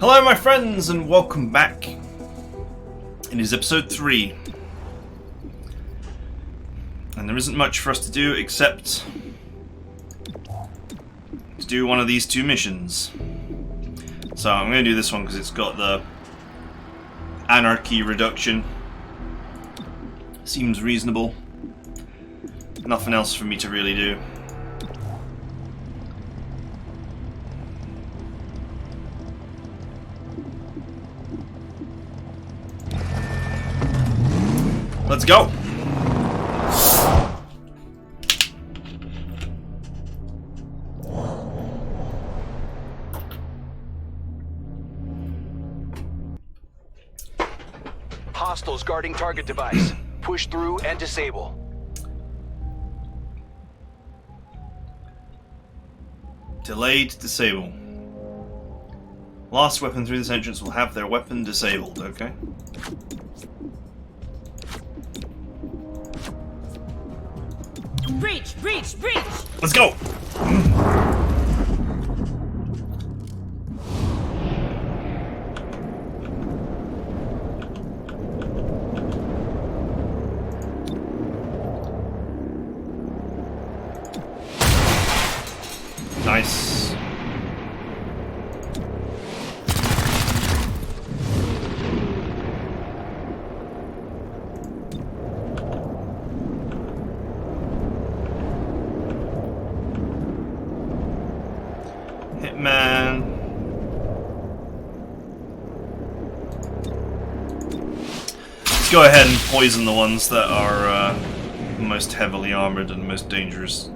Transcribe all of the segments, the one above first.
Hello my friends and welcome back. It is episode 3. And there isn't much for us to do except to do one of these two missions. So I'm going to do this one because it's got the anarchy reduction. Seems reasonable. Nothing else for me to really do. Let's go! Hostiles guarding target device. Push through and disable. Delayed disable. Last weapon through this entrance will have their weapon disabled, okay? Breach! Breach! Breach! Let's go! Nice. Hitman. Let's go ahead and poison the ones that are most heavily armored and most dangerous.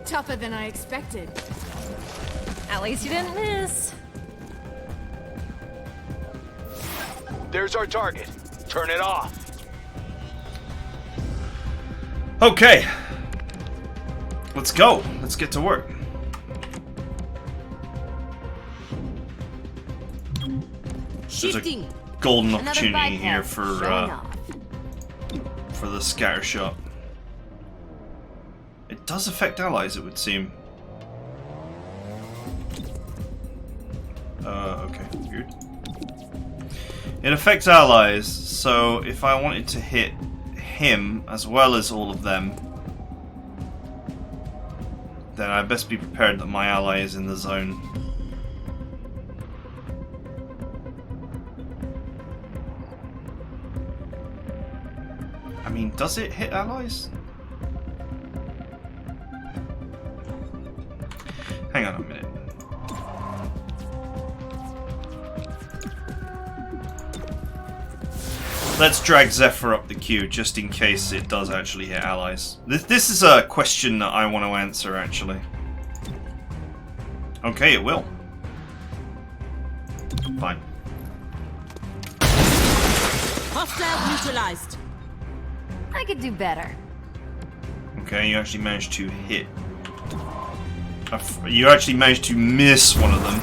Tougher than I expected. At least you didn't miss. There's our target. Turn it off. Okay. Let's go. Let's get to work. There's a golden opportunity here for the scatter shot. It does affect allies, it would seem. Okay, weird. It affects allies, so if I wanted to hit him as well as all of them, then I best be prepared that my ally is in the zone. I mean, does it hit allies? Hang on a minute. Let's drag Zephyr up the queue just in case it does actually hit allies. This is a question that I want to answer actually. Okay, it will. Fine. Hostile neutralized. I could do better. Okay, you actually managed to hit. You actually managed to miss one of them.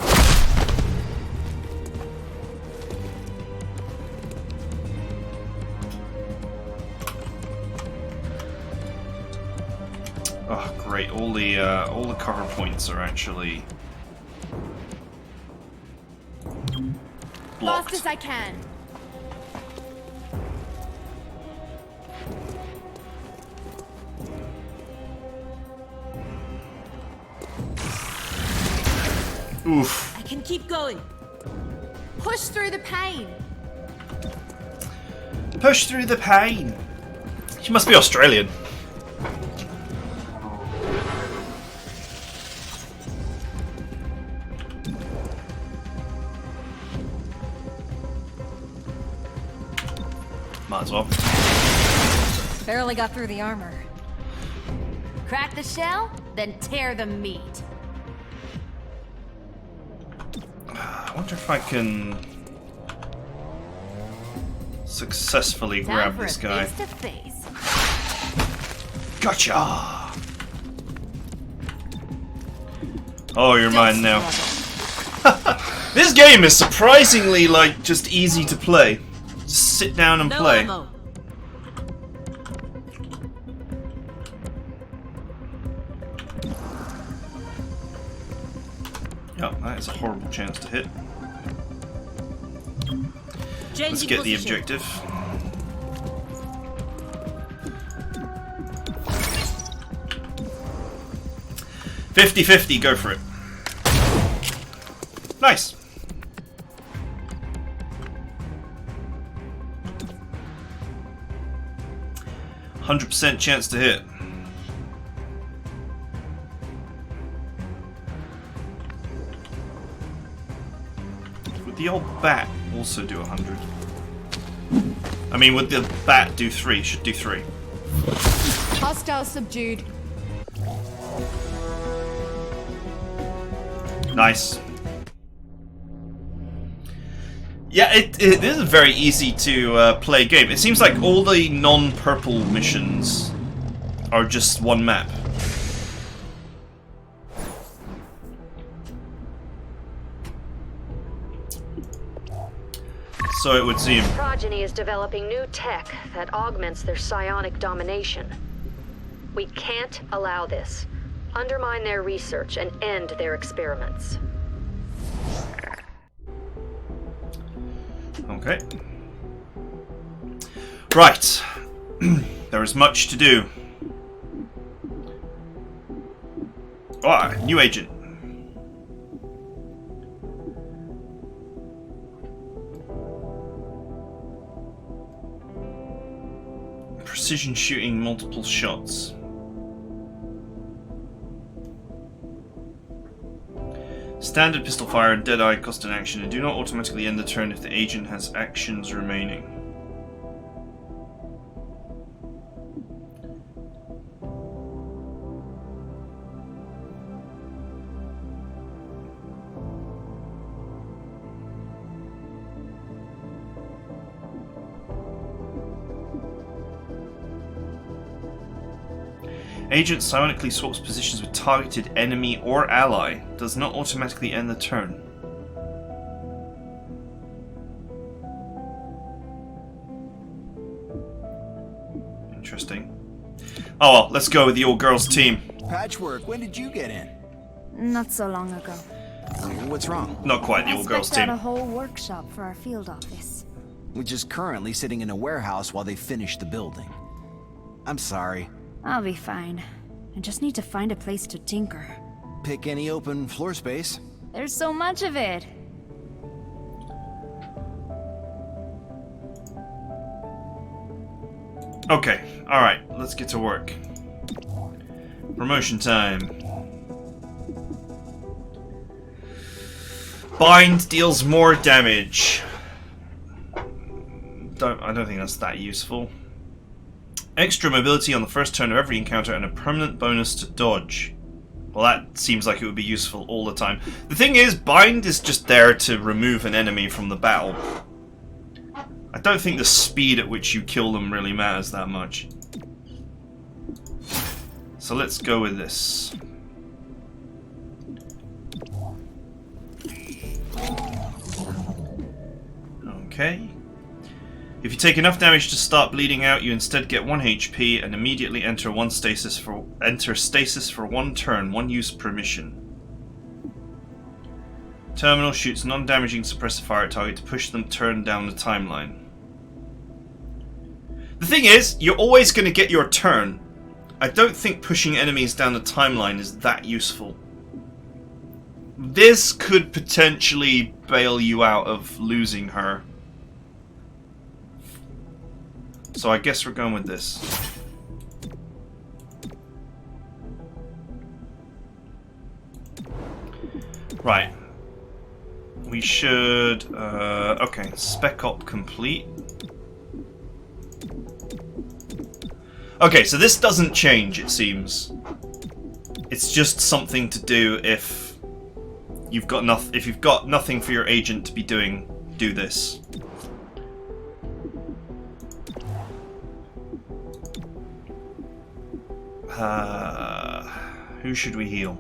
Oh, great! All the cover points are actually blocked. Fast as I can. Oof. I can keep going. Push through the pain. Push through the pain. She must be Australian. Might as well. Barely got through the armor. Crack the shell, then tear the meat. I wonder if I can successfully grab this guy. Face-to-face. Gotcha! Oh, you're mine now. This game is surprisingly, like, just easy to play. Just sit down and play. ammo. Yeah, that is a horrible chance to hit. Let's Changing get the position. objective. $50-50, go for it. Nice. %100 chance to hit. Would the old bat also do 100? I mean, would the bat do 3? Should do 3. Hostile subdued. Nice. Yeah, it is a very easy to play game. It seems like all the non-purple missions are just one map. So it would seem. Progeny is developing new tech that augments their psionic domination. We can't allow this. Undermine their research and end their experiments. Okay. Right. There is much to do. Ah, new agent. Precision shooting, multiple shots. Standard pistol fire and dead-eye cost an action and do not automatically end the turn if the agent has actions remaining. Agent psionically swaps positions with targeted enemy or ally. Does not automatically end the turn. Interesting. Oh well, let's go with the old girls team. Patchwork, when did you get in? Not so long ago. What's wrong? Not quite the I old girls spec'd out team. a whole workshop for our field office. Which is currently sitting in a warehouse while they finish the building. I'm sorry. I'll be fine. I just need to find a place to tinker. Pick any open floor space. There's so much of it. Okay, alright, let's get to work. Promotion time. Bind deals more damage. I don't think that's that useful. Extra mobility on the first turn of every encounter and a permanent bonus to dodge. Well, that seems like it would be useful all the time. The thing is, Bind is just there to remove an enemy from the battle. I don't think the speed at which you kill them really matters that much. So let's go with this. Okay. If you take enough damage to start bleeding out, you instead get 1 HP and immediately enter stasis for 1 turn, 1 use per mission. Terminal shoots non-damaging suppressive fire at target to push them turn down the timeline. The thing is, you're always going to get your turn. I don't think pushing enemies down the timeline is that useful. This could potentially bail you out of losing her. So I guess we're going with this. Right. We should... okay, spec op complete. Okay, so this doesn't change, it seems. It's just something to do if you've got nothing for your agent to be doing, do this. Who should we heal?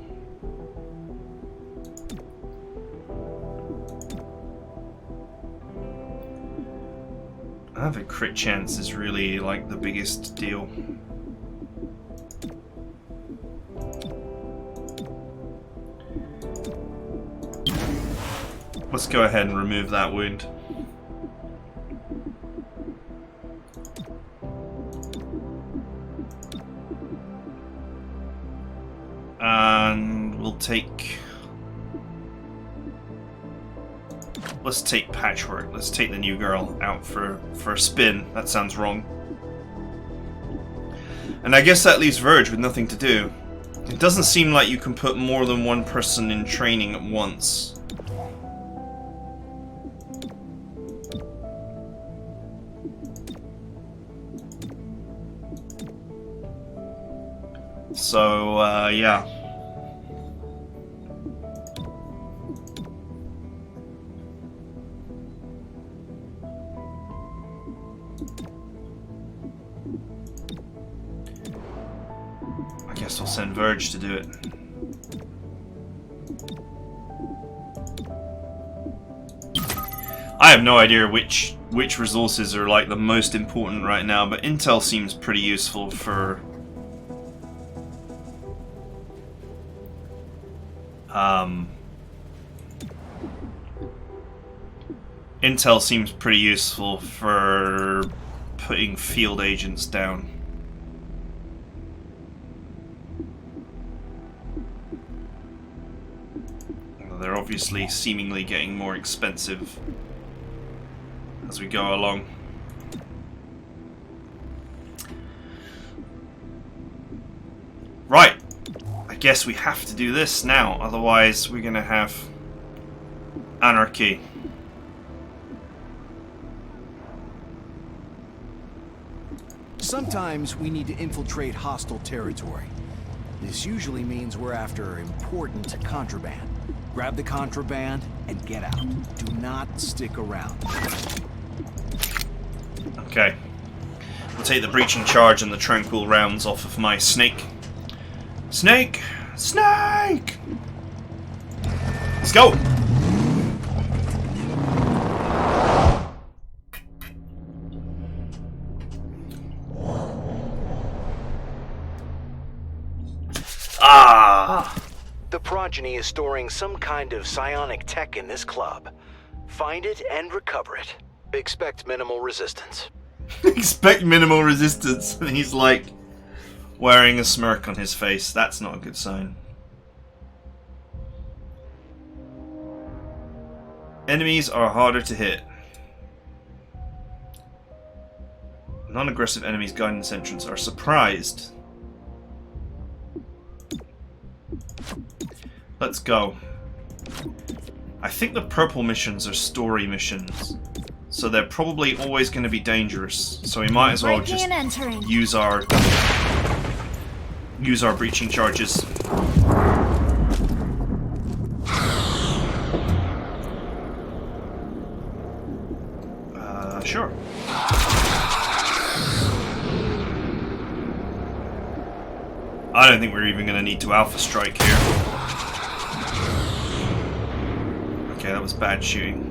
Having crit chance is really like the biggest deal. Let's go ahead and remove that wound. And we'll take... Let's take Patchwork. Let's take the new girl out for a spin. That sounds wrong. And I guess that leaves Verge with nothing to do. It doesn't seem like you can put more than one person in training at once. So, yeah. I guess I'll send Verge to do it. I have no idea which resources are like the most important right now, but intel seems pretty useful for intel seems pretty useful for putting field agents down. They're obviously seemingly getting more expensive as we go along. Right. I guess we have to do this now, otherwise we're gonna have anarchy. Sometimes we need to infiltrate hostile territory. This usually means we're after important contraband. Grab the contraband and get out. Do not stick around. Okay. We'll take the breaching charge and the tranquil rounds off of my snake. Snake! Snake! Let's go! Ah! The progeny is storing some kind of psionic tech in this club. Find it and recover it. Expect minimal resistance. Expect minimal resistance. And he's like wearing a smirk on his face. That's not a good sign. Enemies are harder to hit. Non-aggressive enemies guidance entrants are surprised. Let's go. I think the purple missions are story missions, so they're probably always going to be dangerous. So we might as well just use our breaching charges. Sure. I don't think we're even going to need to alpha strike here. Okay, that was bad shooting.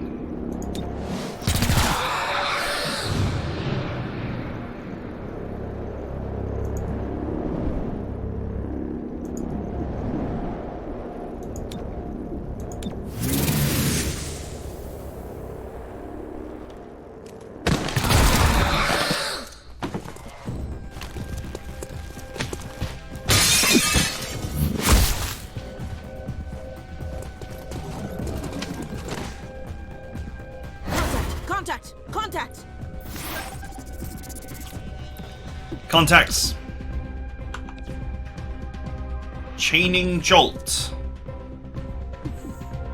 Contacts. Chaining Jolt.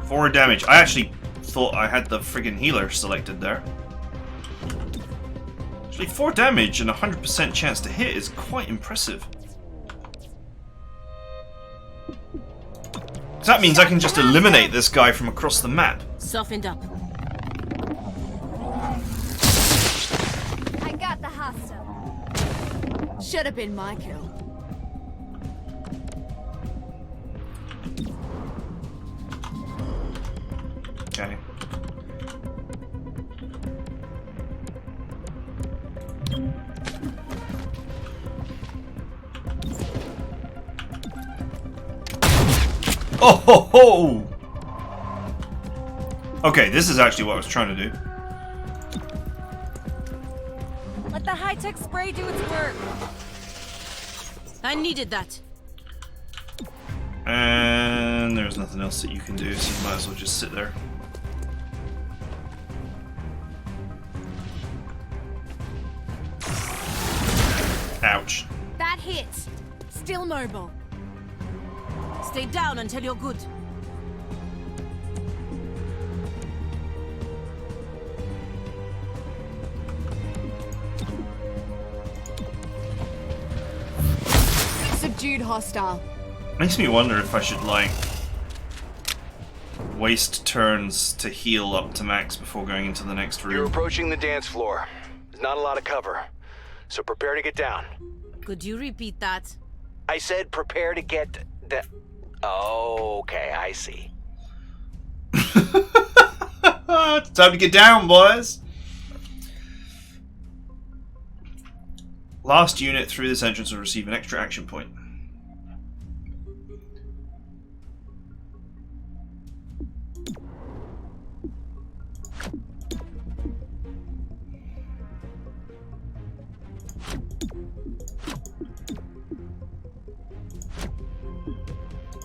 4 damage. I actually thought I had the friggin' healer selected there. Actually, 4 damage and 100% chance to hit is quite impressive. So that means I can just eliminate this guy from across the map. Softened up. I got the hostile. Should have been my kill. Okay. Oh ho ho! Okay, this is actually what I was trying to do. Let the high-tech spray do its work. I needed that. And there's nothing else that you can do, so you might as well just sit there. Ouch. That hits. Still mobile. Stay down until you're good. Subdued hostile. Makes me wonder if I should, like, waste turns to heal up to max before going into the next room. You're approaching the dance floor. There's not a lot of cover, so prepare to get down. Could you repeat that? I said prepare to get the... Okay, I see. It's time to get down, boys! Last unit through this entrance will receive an extra action point.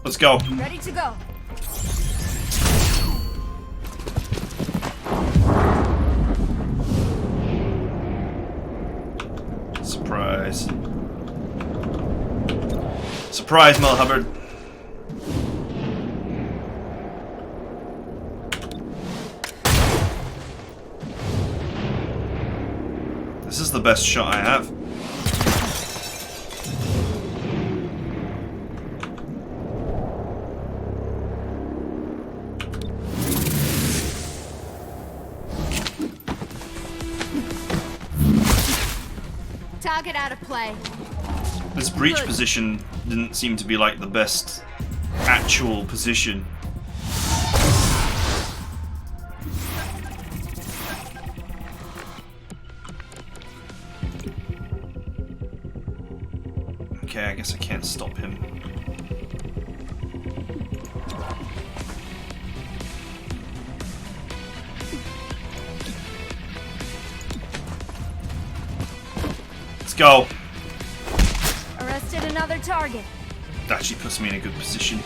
Let's go. Ready to go. Surprise. Surprise, Mel Hubbard. This is the best shot I have. Target out of play. This breach position didn't seem to be like the best actual position. Okay, I guess I can't stop him. Let's go. Arrested another target. That actually puts me in a good position.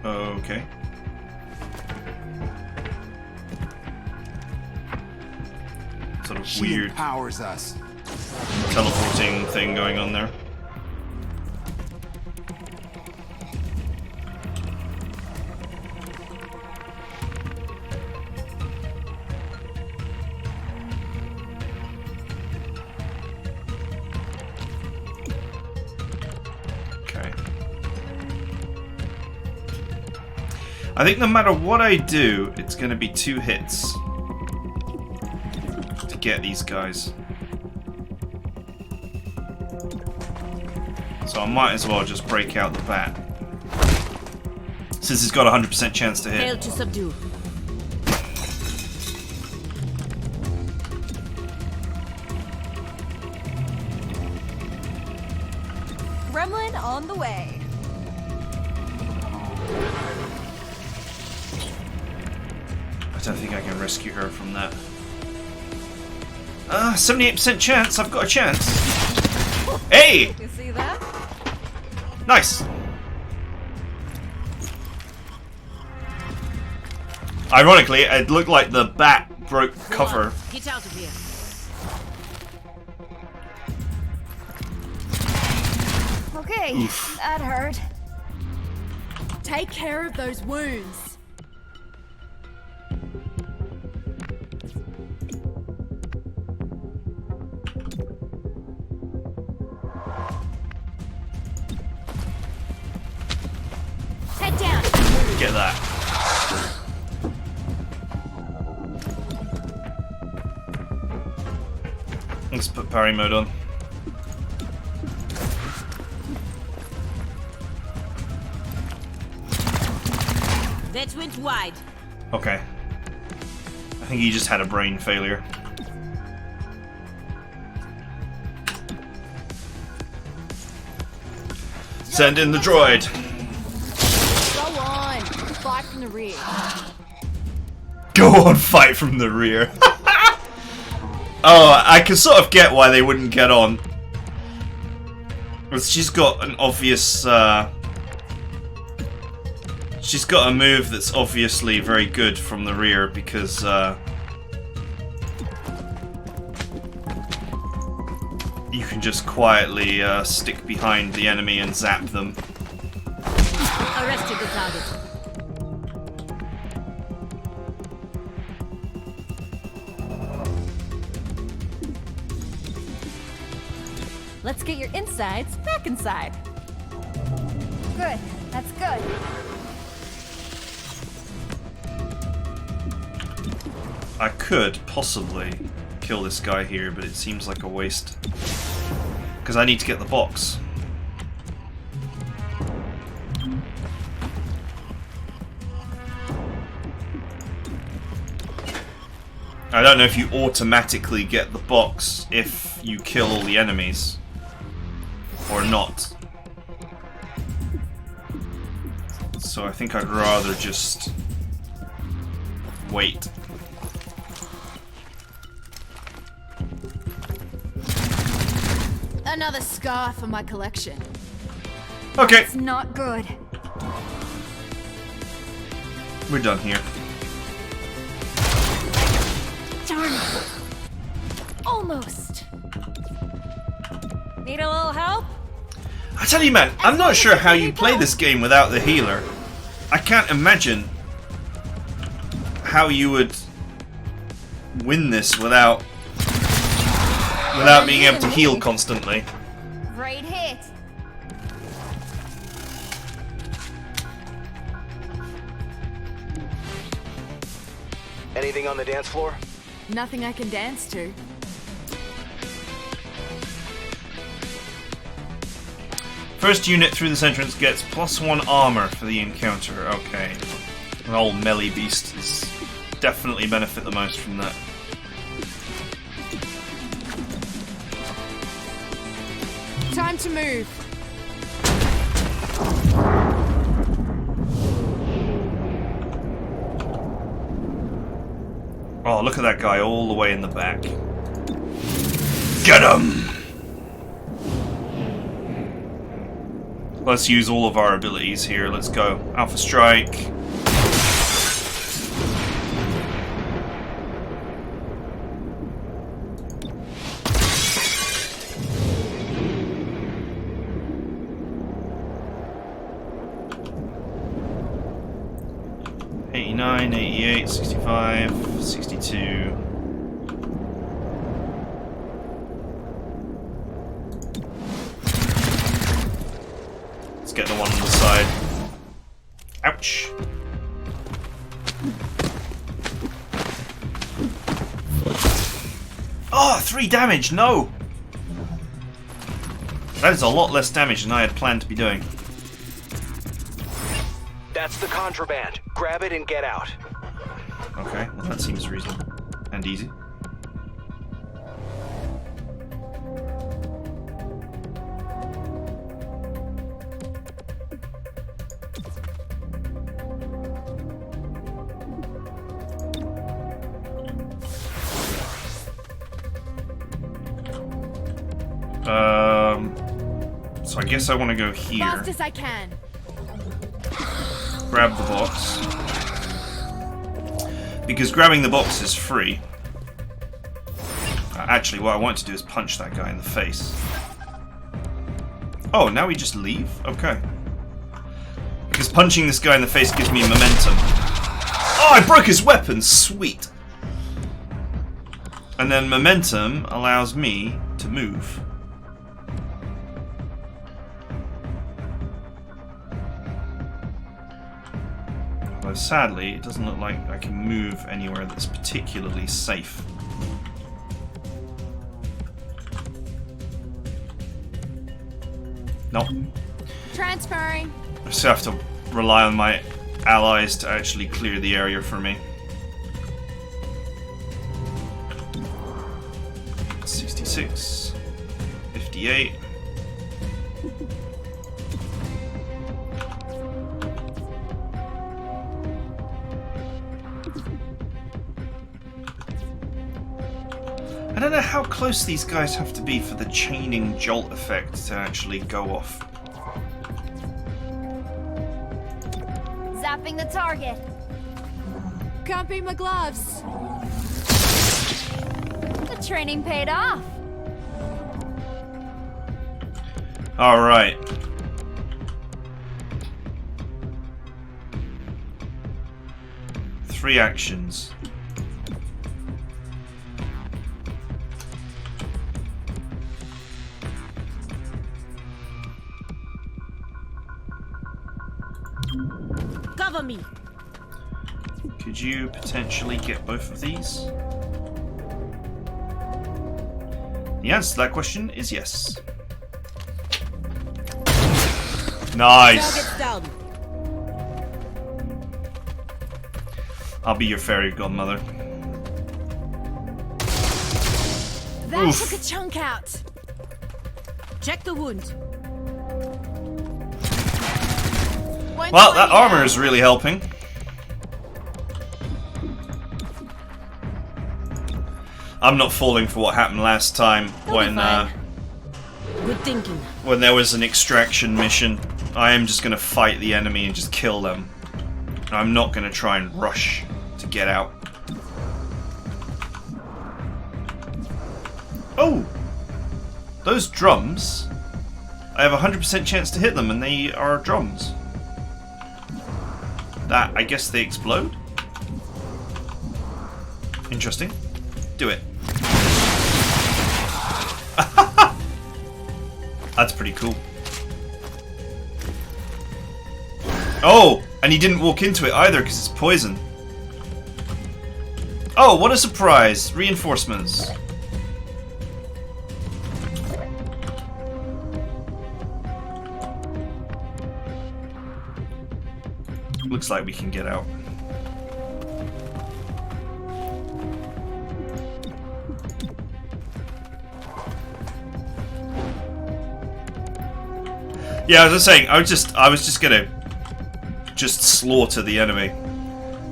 Okay. Sort of She weird empowers us. teleporting thing going on there. Okay. I think no matter what I do, it's going to be 2 hits to get these guys. So I might as well just break out the bat. Since it's got a 100% chance to Fail hit. to subdue. Gremlin on the way. I don't think I can rescue her from that. 78% chance, I've got a chance. Hey! You see that? Nice! Ironically, it looked like the bat broke cover. Get out of here. Okay, Oof. that hurt. Take care of those wounds. Head down. Get that. Let's put parry mode on. That went wide. Okay. I think he just had a brain failure. Send in the droid. Go on. Fight from the rear. Go on, fight from the rear. Oh, I can sort of get why they wouldn't get on. She's got an obvious... she's got a move that's obviously very good from the rear because... you can just quietly stick behind the enemy and zap them. Arrested the target. Let's get your insides back inside. Good. That's good. I could possibly kill this guy here, but it seems like a waste. Because I need to get the box. I don't know if you automatically get the box if you kill all the enemies. Or not. So I think I'd rather just wait. Another scar for my collection. Okay, It's not good. we're done here. Darn it. Almost. Need a little help? I tell you, man, I'm not sure how you play this game without the healer. I can't imagine how you would win this without being able to heal constantly. Great hit. Anything on the dance floor? Nothing I can dance to. First unit through this entrance gets +1 armor for the encounter. Okay. An old melee beast is definitely benefit the most from that. Time to move. Oh, look at that guy all the way in the back. Get him! Let's use all of our abilities here. Let's go. Alpha Strike. '89, '88, '65, '62. Get the one on the side. Ouch. Oh, 3 damage, no! That is a lot less damage than I had planned to be doing. That's the contraband. Grab it and get out. Okay, well that seems reasonable. And easy. So I guess I want to go here. Fast as I can. Grab the box. Because grabbing the box is free. Actually, what I want to do is punch that guy in the face. Oh, now we just leave? Okay. Because punching this guy in the face gives me momentum. Oh, I broke his weapon! Sweet! And then momentum allows me to move. Although sadly, it doesn't look like I can move anywhere that's particularly safe. Nope. Transferring. I just have to rely on my allies to actually clear the area for me. 66, 58. I don't know how close these guys have to be for the chaining jolt effect to actually go off. Zapping the target. Can't be my gloves. The training paid off. Alright. Three actions. Cover me. Could you potentially get both of these? The answer to that question is yes. Nice! Target's down. I'll be your fairy godmother. That Oof. took a chunk out. Check the wound. Well, that armor is really helping. I'm not falling for what happened last time when Good thinking. when there was an extraction mission. I am just going to fight the enemy and just kill them. I'm not going to try and rush to get out. Oh! Those drums. I have a 100% chance to hit them, and they are drums. That, I guess they explode? Interesting. Do it. That's pretty cool. Oh! And he didn't walk into it either because it's poison. Oh, what a surprise! Reinforcements. Looks like we can get out. Yeah, as I was saying, I was just gonna slaughter the enemy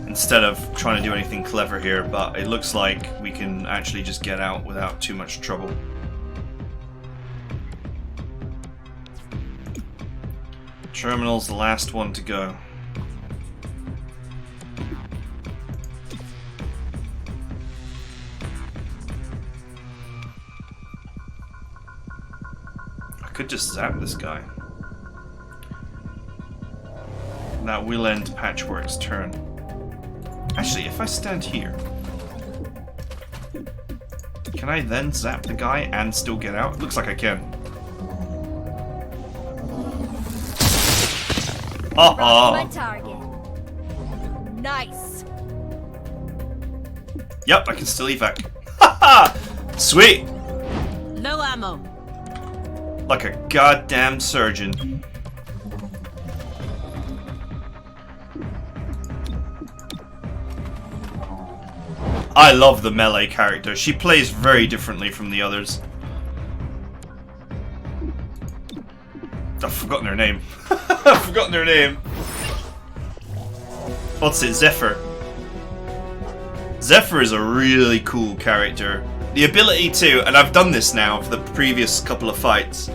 instead of trying to do anything clever here, but it looks like we can actually just get out without too much trouble. Terminal's the last one to go. I could just zap this guy. That will end Patchwork's turn. Actually, if I stand here, can I then zap the guy and still get out? Looks like I can. My target. Nice. Yep, I can still evac. Haha! Sweet! Low ammo. Like a goddamn surgeon. I love the melee character. She plays very differently from the others. I've forgotten her name. I've forgotten her name. What's it? Zephyr. Zephyr is a really cool character. The ability to, and I've done this now for the previous couple of fights,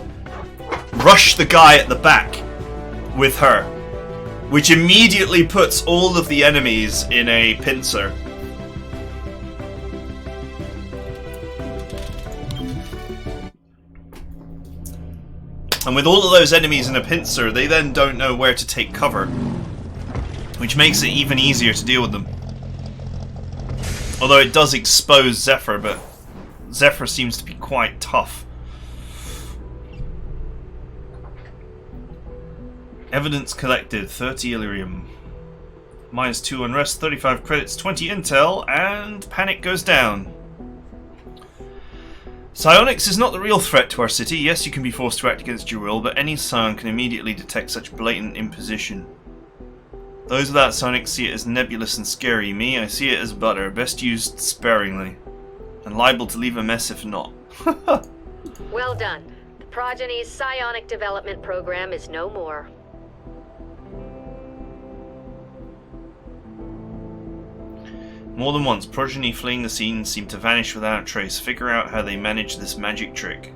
rush the guy at the back with her, which immediately puts all of the enemies in a pincer. And with all of those enemies in a pincer, they then don't know where to take cover, which makes it even easier to deal with them. Although it does expose Zephyr, but Zephyr seems to be quite tough. Evidence collected, 30 Illyrium. -2 unrest, 35 credits, 20 intel, and panic goes down. Psionics is not the real threat to our city. Yes, you can be forced to act against your will, but any Psion can immediately detect such blatant imposition. Those without psionics see it as nebulous and scary. Me, I see it as butter, best used sparingly, and liable to leave a mess if not. Well done. The Progeny's psionic development program is no more. More than once, progeny fleeing the scene seem to vanish without a trace. Figure out how they manage this magic trick.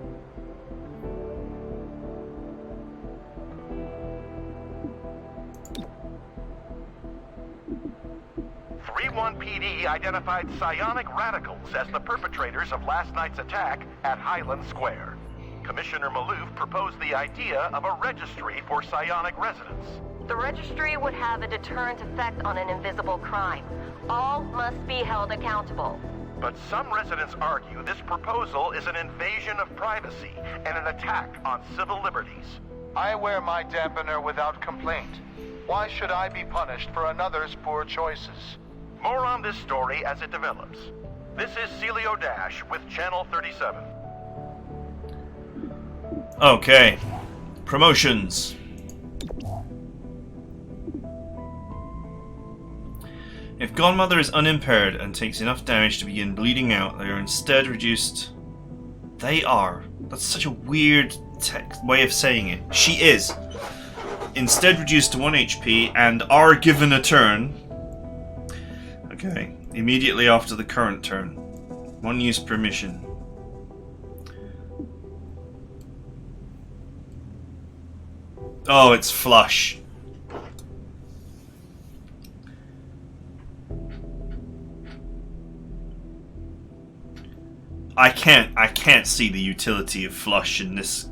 3-1 PD identified psionic radicals as the perpetrators of last night's attack at Highland Square. Commissioner Malouf proposed the idea of a registry for psionic residents. The registry would have a deterrent effect on an invisible crime. All must be held accountable. But some residents argue this proposal is an invasion of privacy and an attack on civil liberties. I wear my dampener without complaint. Why should I be punished for another's poor choices? More on this story as it develops. This is Celio Dash with Channel 37. Okay. Promotions. If Godmother is unimpaired and takes enough damage to begin bleeding out, they are instead reduced... They are. That's such a weird way of saying it. She is. Instead reduced to 1 HP and are given a turn. Okay. Immediately after the current turn. 1 use per mission. Oh, it's flush. I can't see the utility of flush in this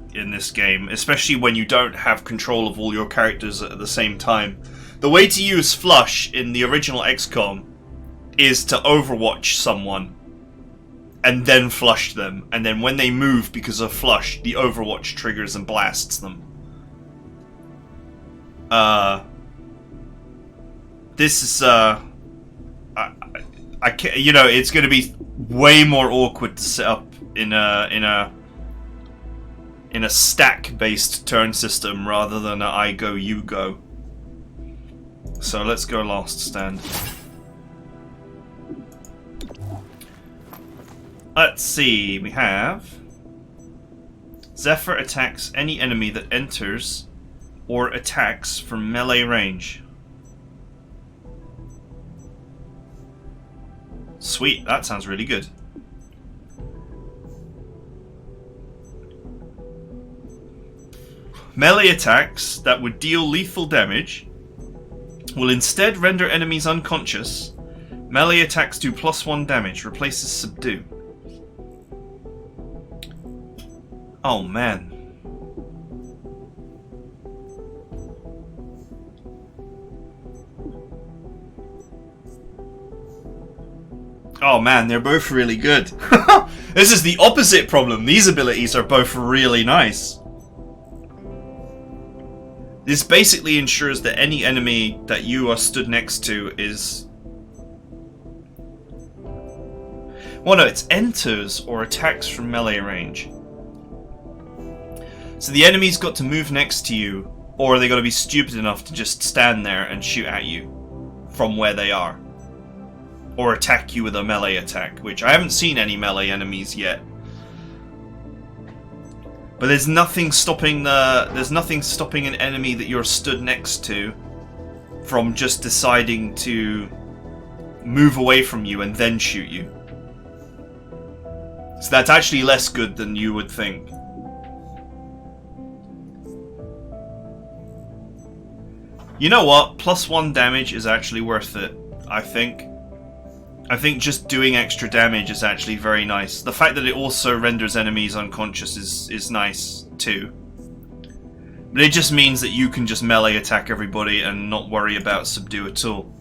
game, especially when you don't have control of all your characters at the same time. The way to use flush in the original XCOM is to overwatch someone and then flush them, and then when they move because of flush, the overwatch triggers and blasts them. This is I can't, you know, it's going to be way more awkward to set up in a stack-based turn system rather than a I go you go. So let's go last stand. Let's see, we have Zephyr attacks any enemy that enters or attacks from melee range. Sweet, that sounds really good. Melee attacks that would deal lethal damage will instead render enemies unconscious. Melee attacks do +1 damage, replaces subdue. Oh man. Oh man, they're both really good. This is the opposite problem. These abilities are both really nice. This basically ensures that any enemy that you are stood next to is... Well, no, it's enters or attacks from melee range. So the enemy's got to move next to you, or they got to be stupid enough to just stand there and shoot at you from where they are. Or attack you with a melee attack, which I haven't seen any melee enemies yet. But there's nothing stopping an enemy that you're stood next to from just deciding to move away from you and then shoot you. So that's actually less good than you would think. You know what? +1 damage is actually worth it, I think. I think just doing extra damage is actually very nice. The fact that it also renders enemies unconscious is nice too. But it just means that you can just melee attack everybody and not worry about subdue at all.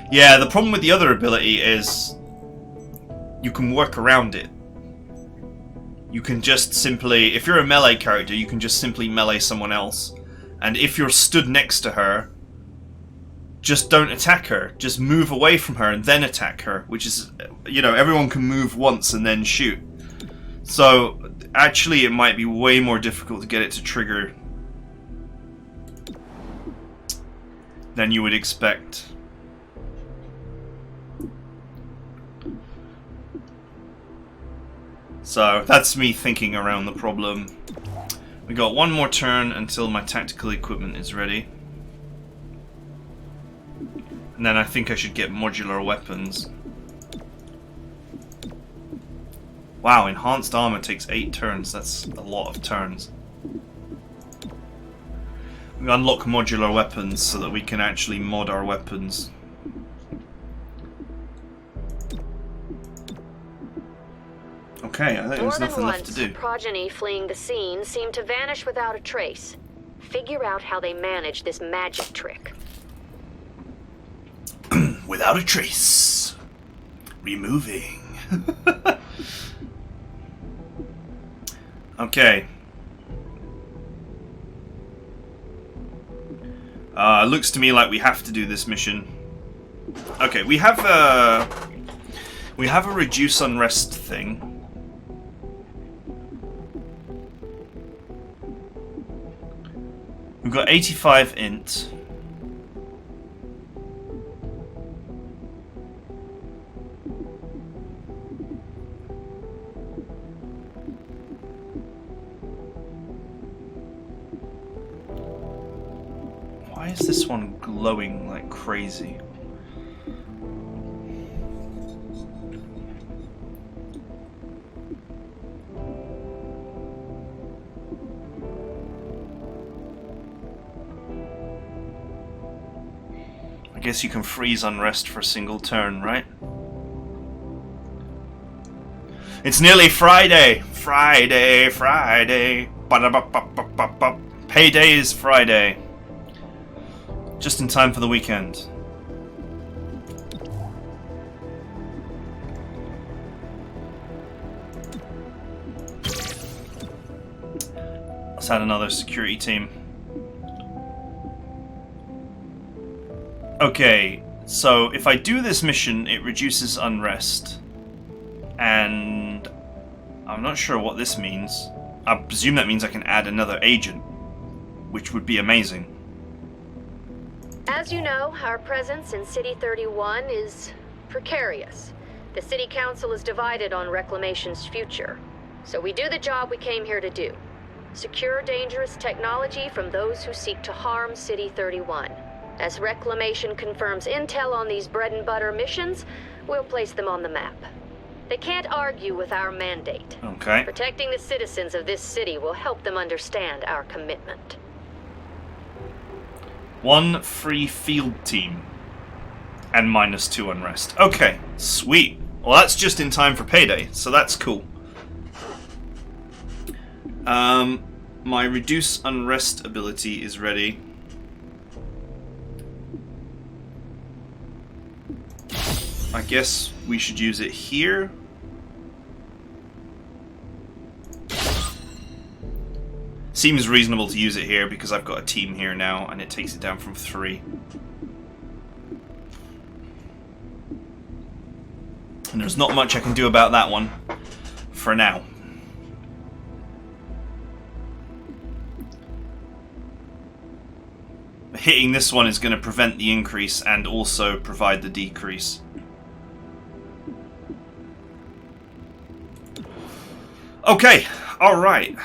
Yeah, the problem with the other ability is you can work around it. You can just simply, if you're a melee character, you can just simply melee someone else. And if you're stood next to her, just don't attack her. Just move away from her and then attack her. Which is, you know, everyone can move once and then shoot. So, actually it might be way more difficult to get it to trigger than you would expect. So, that's me thinking around the problem. We got one more turn until my tactical equipment is ready. And then I think I should get modular weapons. Wow, enhanced armor takes 8 turns. That's a lot of turns. We unlock modular weapons so that we can actually mod our weapons. Okay, I think there's nothing left to do. Progeny fleeing the scene seemed to vanish without a trace. Figure out how they manage this magic trick. Without a trace. Removing. Okay. Looks to me like we have to do this mission. Okay, we have a reduce unrest thing. We've got 85 int. Why is this one glowing like crazy? I guess you can freeze unrest for a single turn, right? It's nearly Friday! Friday, Friday. Ba-da-ba-ba-ba-ba-ba. Payday is Friday. Just in time for the weekend. Let's add another security team. Okay, so if I do this mission, it reduces unrest. And I'm not sure what this means. I presume that means I can add another agent, which would be amazing. As you know, our presence in City 31 is precarious. The City Council is divided on Reclamation's future. So we do the job we came here to do. Secure dangerous technology from those who seek to harm City 31. As Reclamation confirms intel on these bread-and-butter missions, we'll place them on the map. They can't argue with our mandate. Okay. Protecting the citizens of this city will help them understand our commitment. 1 free field team. And -2 unrest. Okay, sweet. Well, that's just in time for payday, so that's cool. My reduce unrest ability is ready. I guess we should use it here. Seems reasonable to use it here because I've got a team here now and it takes it down from 3. And there's not much I can do about that one for now. Hitting this one is going to prevent the increase and also provide the decrease. Okay, alright.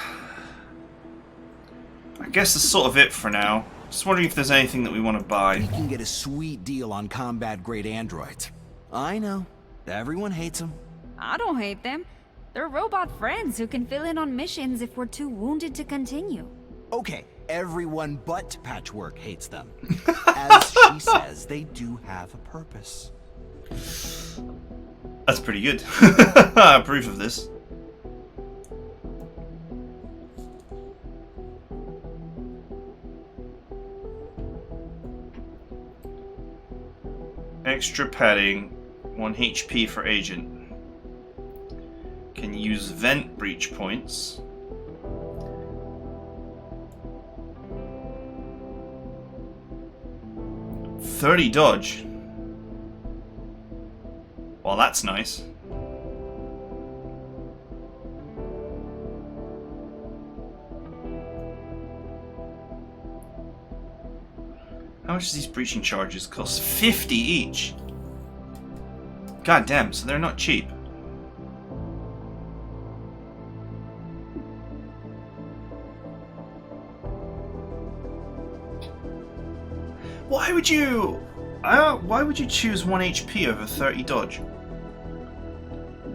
I guess that's sort of it for now. Just wondering if there's anything that we want to buy. You can get a sweet deal on combat-grade androids. I know. Everyone hates them. I don't hate them. They're robot friends who can fill in on missions if we're too wounded to continue. Okay, everyone but Patchwork hates them. As she says, they do have a purpose. That's pretty good. I approve of this. Extra padding, 1 HP for agent. Can use vent breach points. $30 dodge. Well, that's nice. How much does these breaching charges cost? 50 each. God damn, so they're not cheap. Why would you choose 1 HP over 30 dodge?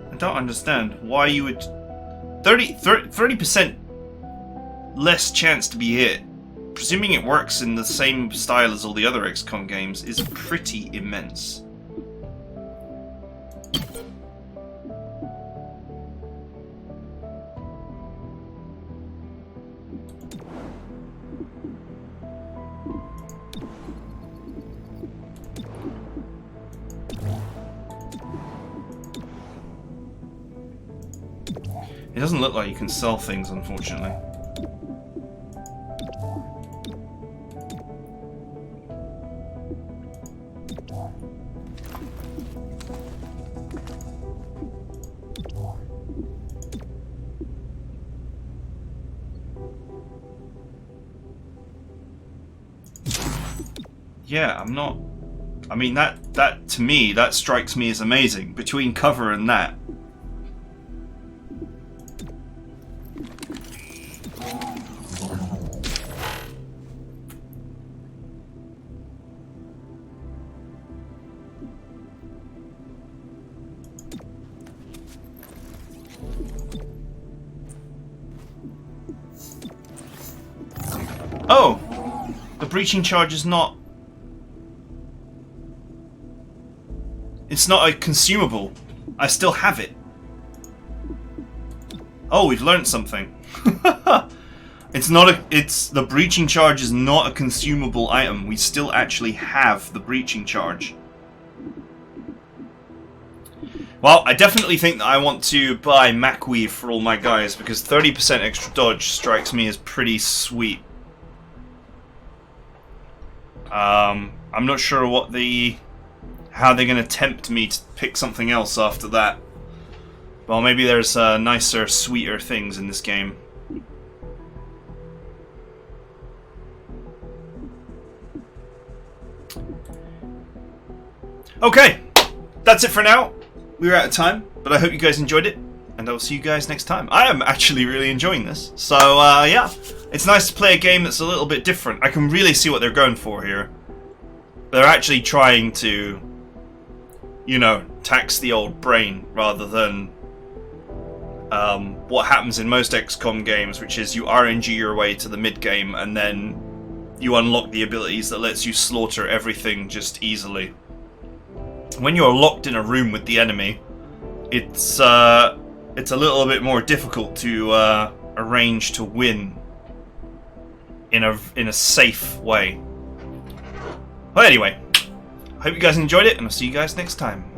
I don't understand why you would 30% less chance to be hit. Presuming it works in the same style as all the other XCOM games is pretty immense. It doesn't look like you can sell things, unfortunately. Yeah, I'm not... I mean, that to me, that strikes me as amazing. Between cover and that. Oh! The breaching charge is not... It's not a consumable. I still have it. Oh, we've learned something. It's not a... It's... The breaching charge is not a consumable item. We still actually have the breaching charge. Well, I definitely think that I want to buy MacWeave for all my guys, because 30% extra dodge strikes me as pretty sweet. I'm not sure what how they're going to tempt me to pick something else after that. Well, maybe there's nicer, sweeter things in this game. Okay, that's it for now. We're out of time, but I hope you guys enjoyed it, and I'll see you guys next time. I am actually really enjoying this, so yeah. It's nice to play a game that's a little bit different. I can really see what they're going for here. They're actually trying to, you know, tax the old brain rather than what happens in most XCOM games, which is you RNG your way to the mid-game and then you unlock the abilities that lets you slaughter everything just easily. When you're locked in a room with the enemy, it's a little bit more difficult to arrange to win in a safe way. Well, anyway, I hope you guys enjoyed it, and I'll see you guys next time.